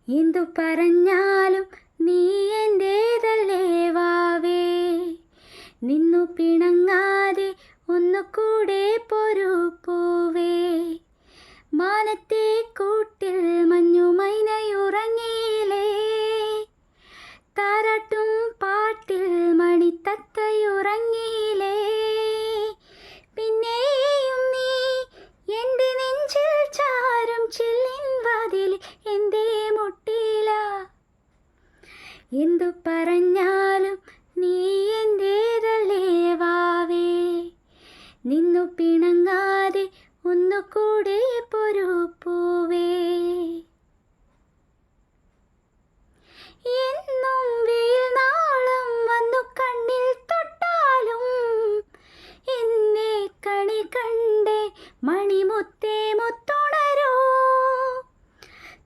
എന്തു പറഞ്ഞാലും നീ എൻ്റേതല്ലേ വാവേ, നിന്നു പിണങ്ങാതെ ഒന്നുകൂടെ പോരൂ പൂവേ. മാനത്തെ കൂട്ടിൽ മഞ്ഞുമൈനയുറങ്ങിയില്ലേ, താരാട്ടും പാട്ടിൽ മണിത്തത്തയുറങ്ങിയില്ലേ. പിന്നെയും നീ എൻ്റെ നെഞ്ചിൽ ചാരും ചില്ലിൻ വാതിൽ എന്തേ മുട്ടില. എന്തു പറഞ്ഞാലും നീ എൻ്റേതല്ലേ വാവേ, നിന്നു പിണങ്ങാതെ ഒന്നുകൂടെ പോരൂ പൂവേ. എന്നും വെയിൽ നാളം വന്നു കണ്ണിൽ തൊട്ടാലും എന്നെ കണി കണ്ടേ മണിമുത്തേ മുത്തുണരൂ.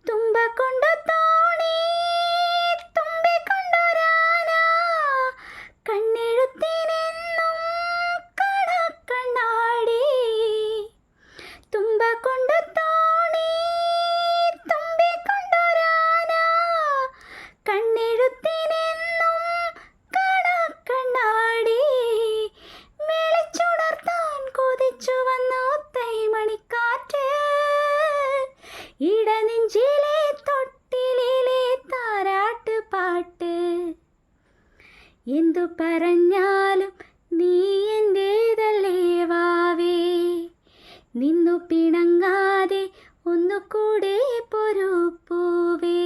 തുമ്പ കൊണ്ടു തോണി തുമ്പിക്കൊണ്ടൊരാന, കണ്ണെഴുത്തിനെന്നും കണക്കണ്ണാടി. തുമ്പ കൊണ്ടു തോണി തുമ്പിക്കൊണ്ടൊരാന, കണ്ണെഴുത്തിനെന്നും കണക്കണ്ണാടി. വിളിച്ചുണർത്താൻ കൊതിച്ചു വന്നു തൈമണിക്കാറ്റ്, ഇടനെഞ്ചിലെ തൊട്ടിലിലെ താരാട്ട് പാട്ട്. എന്തു പറഞ്ഞാലും നീ എൻ്റേതല്ലേ വാവേ, നിന്നു പിണങ്ങാതെ ഒന്നുകൂടെ പോരൂ പൂവേ.